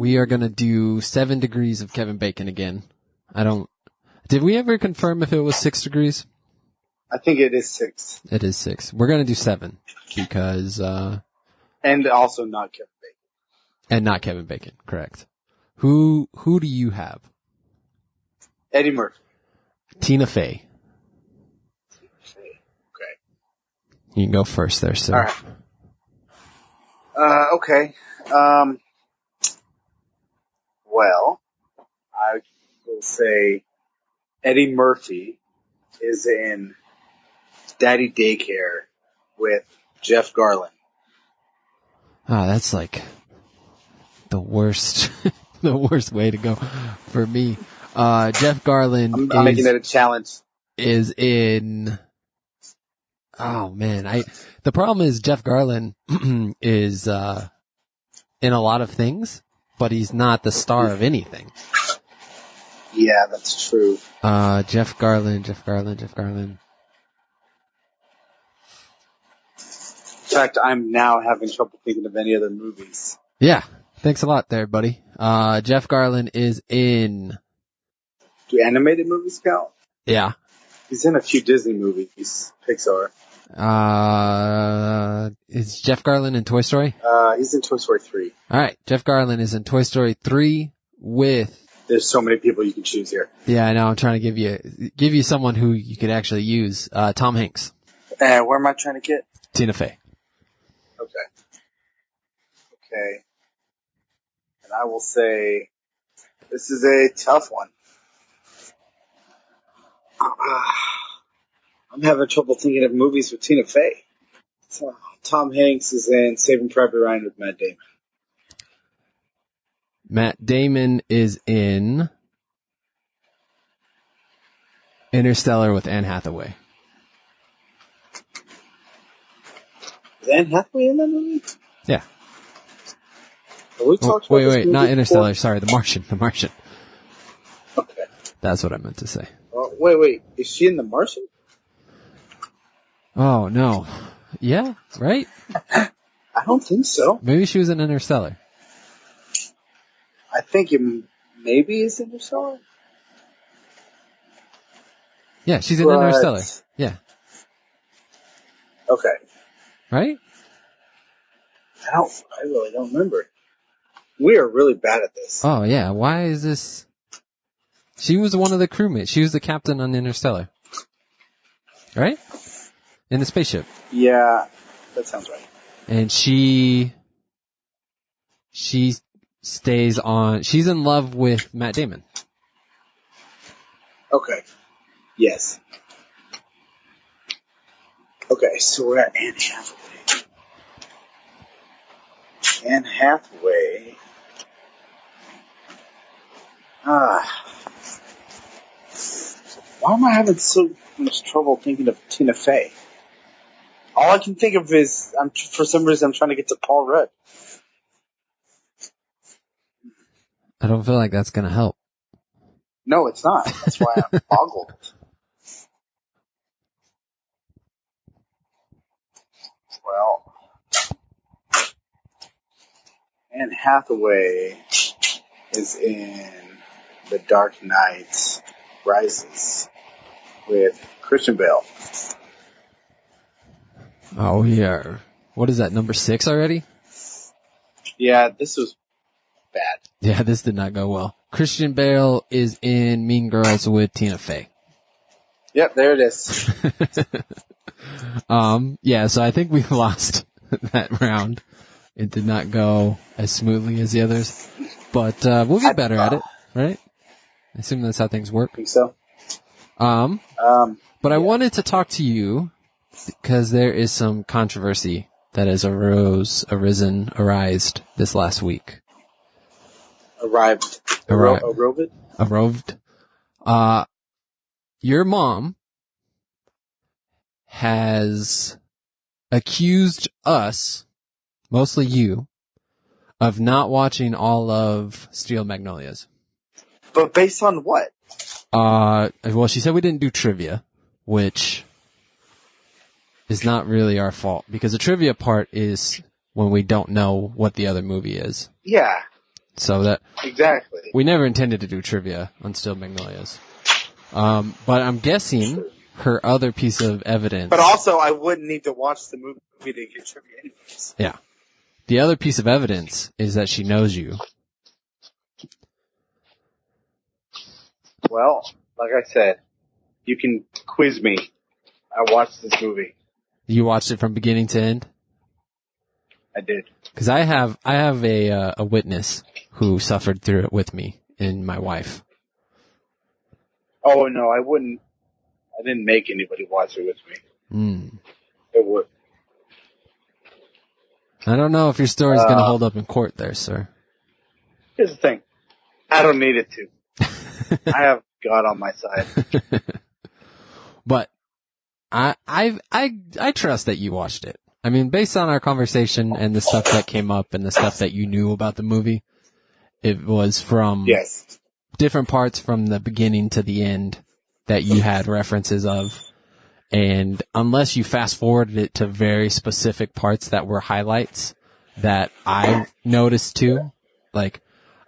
we are going to do 7 degrees of Kevin Bacon again. Did we ever confirm if it was 6 degrees? I think it is 6. It is 6. We're going to do 7 because, and also not Kevin Bacon. And not Kevin Bacon, correct. Who do you have? Eddie Murphy. Tina Fey. Okay. You can go first there, sir. All right. Okay. Well, I will say Eddie Murphy is in Daddy Daycare with Jeff Garlin. Ah, that's like the worst, the worst way to go for me. Jeff Garlin I'm making it a challenge. Is in, oh man, the problem is Jeff Garlin is, in a lot of things, but he's not the star of anything. Yeah, that's true. Jeff Garlin. In fact, I'm now having trouble thinking of any other movies. Yeah. Thanks a lot there, buddy. Jeff Garlin is in... Do animated movies count? Yeah. He's in a few Disney movies, Pixar. Is Jeff Garlin in Toy Story? He's in Toy Story 3. Alright, Jeff Garlin is in Toy Story 3 with... There's so many people you can choose here. Yeah, I know. I'm trying to give you someone who you could actually use. Tom Hanks. Where am I trying to get? Tina Fey. Okay. And I will say, this is a tough one. I'm having trouble thinking of movies with Tina Fey. So, Tom Hanks is in Saving Private Ryan with Matt Damon. Matt Damon is in Interstellar with Anne Hathaway. Is Anne Hathaway in that movie? Yeah. We talked about wait, not Interstellar. Before? Sorry, The Martian. The Martian. Okay. That's what I meant to say. Wait. Is she in The Martian? Oh, no. Yeah, right? I don't think so. Maybe she was in Interstellar. I think it maybe is Interstellar. Yeah, she's in Interstellar. Yeah. Okay. Right? I really don't remember. We are really bad at this. Oh, yeah. Why is this? She was one of the crewmates. She was the captain on Interstellar. Right? In the spaceship. Yeah, that sounds right. And she stays on, she's in love with Matt Damon. Okay. Yes. Okay, so we're at Anne Hathaway. Anne Hathaway. Why am I having so much trouble thinking of Tina Fey? All I can think of is, for some reason, I'm trying to get to Paul Rudd. I don't feel like that's going to help. No, it's not. That's why I'm boggled. Well, Anne Hathaway is in The Dark Knight Rises with Christian Bale. Oh, yeah. What is that, number 6 already? Yeah, this was bad. Yeah, this did not go well. Christian Bale is in Mean Girls with Tina Fey. Yep, there it is. Yeah, so I think we lost that round. It did not go as smoothly as the others. But we'll get better at it, right? I assume that's how things work. I think so. But I wanted to talk to you because there is some controversy that has arisen this last week. Arrived. Your mom has accused us, mostly you, of not watching all of Steel Magnolias. But based on what? Well, she said we didn't do trivia, which is not really our fault, because the trivia part is when we don't know what the other movie is. Yeah. So that Exactly. we never intended to do trivia on Steel Magnolias. But I'm guessing her other piece of evidence. But also, I wouldn't need to watch the movie to get trivia anyways. Yeah. The other piece of evidence is that she knows you. Well, like I said, you can quiz me. I watched this movie. You watched it from beginning to end? I did. Because I have a witness who suffered through it with me, and my wife. Oh, no, I wouldn't. I didn't make anybody watch it with me. It would. I don't know if your story's going to hold up in court there, sir. Here's the thing. I don't need it to. I have God on my side. But I trust that you watched it. I mean, based on our conversation and the stuff that came up and the stuff that you knew about the movie, it was from different parts from the beginning to the end that you had references of. And unless you fast forwarded it to very specific parts that were highlights that I noticed too, like,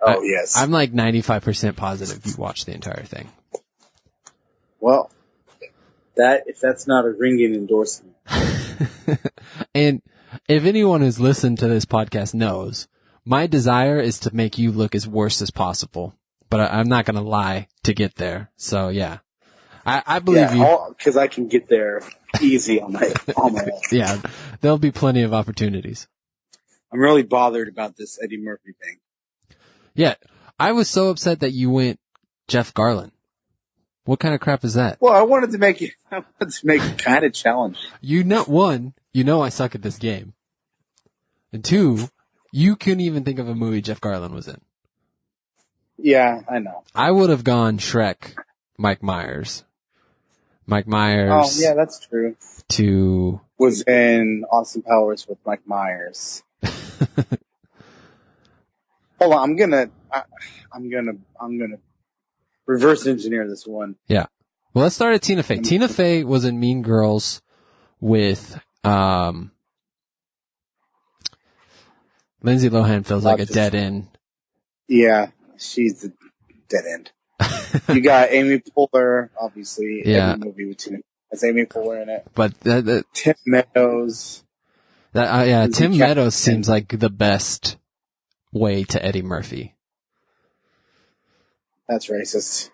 I'm like 95% positive you watched the entire thing. Well, if that's not a ringing endorsement. And if anyone who's listened to this podcast knows, my desire is to make you look as worse as possible, but I'm not going to lie to get there. So yeah, I believe you. Because I can get there easy on my own. Yeah, there'll be plenty of opportunities. I'm really bothered about this Eddie Murphy thing. Yeah, I was so upset that you went Jeff Garlin. What kind of crap is that? Well, I wanted to make it kind of challenging. One, I suck at this game. And two, you couldn't even think of a movie Jeff Garlin was in. Yeah, I know. I would have gone Shrek, Mike Myers. Mike Myers. Oh, yeah, that's true. Was in Austin Powers with Mike Myers. Hold on, I'm gonna reverse engineer this one. Yeah. Well, let's start at Tina Fey. Tina Fey was in Mean Girls with, Lindsay Lohan feels like a dead end. Yeah, she's the dead end. You got Amy Poehler, obviously. Yeah. Every movie with Tina has Amy Poehler in it. But Tim Meadows. Tim Meadows seems like the best way to Eddie Murphy. That's racist.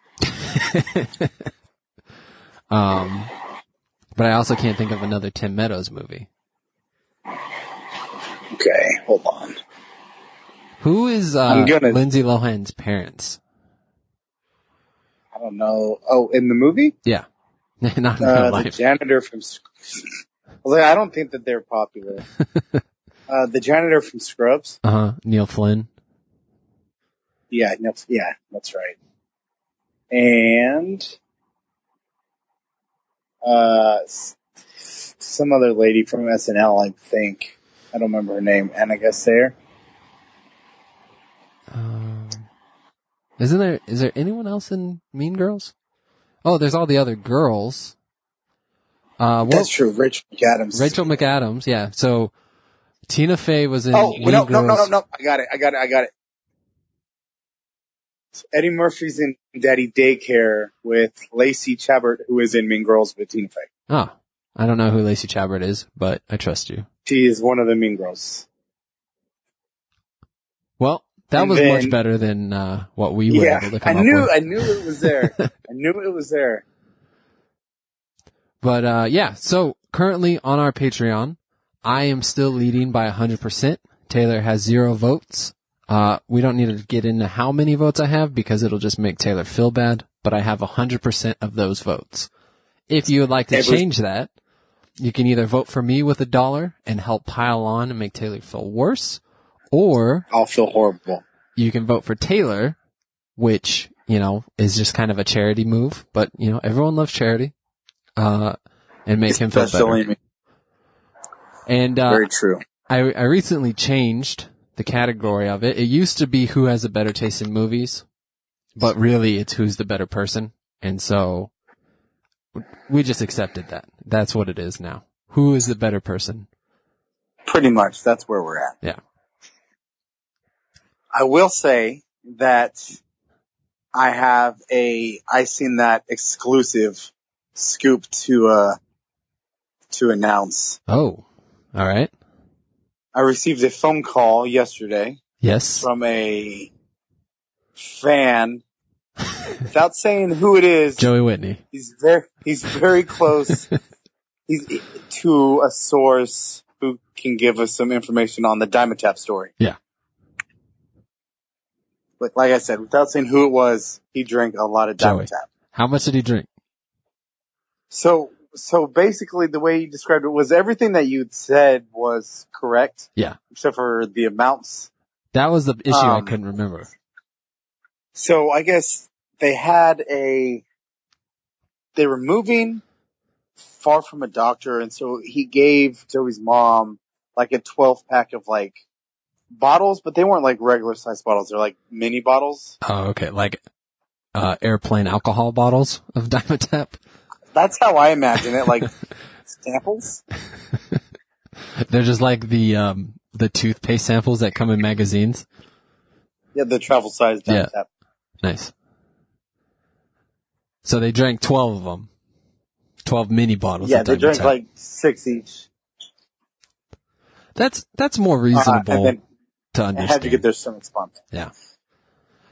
But I also can't think of another Tim Meadows movie. Okay, hold on. Who is Lindsay Lohan's parents? I don't know. Oh, in the movie? Yeah. Not in real life. The janitor from... I don't think that they're popular. The janitor from Scrubs. Neil Flynn. Yeah, that's right. And some other lady from SNL, I think. I don't remember her name. Anna Gasteyer. Is there anyone else in Mean Girls? Oh, there's all the other girls. That's true. Rachel McAdams. Yeah. So Tina Fey was in Mean Girls. No. I got it. Eddie Murphy's in Daddy Daycare with Lacey Chabert, who is in Mean Girls with Tina Fey. Oh, I don't know who Lacey Chabert is, but I trust you. She is one of the Mean Girls. Well, that was much better than what we were able to come up with. I knew it was there. But so currently on our Patreon, I am still leading by 100%. Taylor has 0 votes. We don't need to get into how many votes I have because it'll just make Taylor feel bad, but I have 100% of those votes. If you would like to change that, you can either vote for me with $1 and help pile on and make Taylor feel worse, or I'll feel horrible. You can vote for Taylor, which, is just kind of a charity move, but, everyone loves charity, and make him feel better. Me. And, very true. I recently changed the category of it. It used to be who has a better taste in movies, but really it's who's the better person. And so we just accepted that. That's what it is now. Who is the better person? Pretty much. That's where we're at. Yeah. I will say that I seen that exclusive scoop to announce. Oh, all right. I received a phone call yesterday Yes. from a fan, without saying who it is. Joey Whitney. He's very close. He's to a source who can give us some information on the Diamond Tap story. Yeah. Like I said, without saying who it was, he drank a lot of Diamond Tap. How much did he drink? So basically the way you described it was everything that you'd said was correct. Yeah. Except for the amounts. That was the issue I couldn't remember. So I guess they were moving far from a doctor, and so he gave Joey's mom like a 12-pack of like bottles, but they weren't like regular size bottles. They're like mini bottles. Oh, okay. Like, airplane alcohol bottles of Diamond Tap. That's how I imagine it, like samples. They're just like the toothpaste samples that come in magazines. Yeah, the travel size Diamond Tap. Nice. So they drank 12 of them. 12 mini bottles. Yeah, of they Diamond drank Tap. like 6 each. That's more reasonable to understand. I had to get their stomachs pumped. Yeah.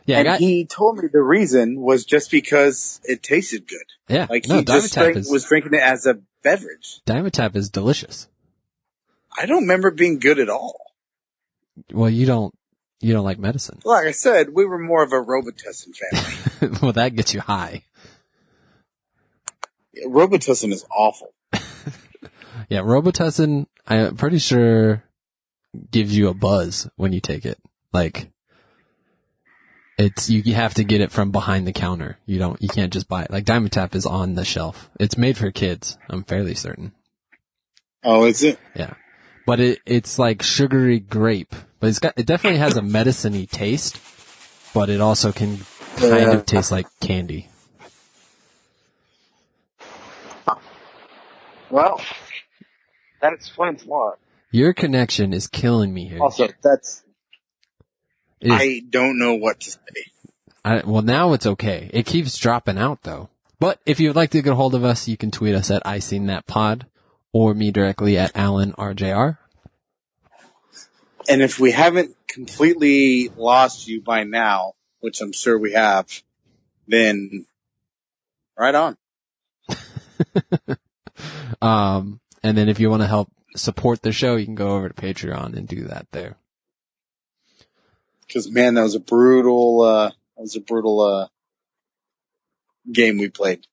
Yeah. And he told me the reason was just because it tasted good. Yeah. Like no, he just was drinking it as a beverage. Diamond Tap is delicious. I don't remember it being good at all. Well, you don't like medicine. Like I said, we were more of a Robitussin family. Well, that gets you high. Yeah, Robitussin is awful. Yeah, Robitussin, I'm pretty sure gives you a buzz when you take it. Like, you have to get it from behind the counter. You can't just buy it. Like Diamond Tap is on the shelf. It's made for kids. I'm fairly certain. Oh, is it? Yeah. But it's like sugary grape, but it definitely has a medicine-y taste, but it also can kind of taste like candy. Well, that explains a lot. Your connection is killing me here. Also, I don't know what to say. Well, now it's okay. It keeps dropping out though. But if you'd like to get a hold of us, you can tweet us at ISeenThatPod or me directly at AlanRJR. And if we haven't completely lost you by now, which I'm sure we have, then right on. And then if you want to help support the show, you can go over to Patreon and do that there. Because man, that was a brutal game we played.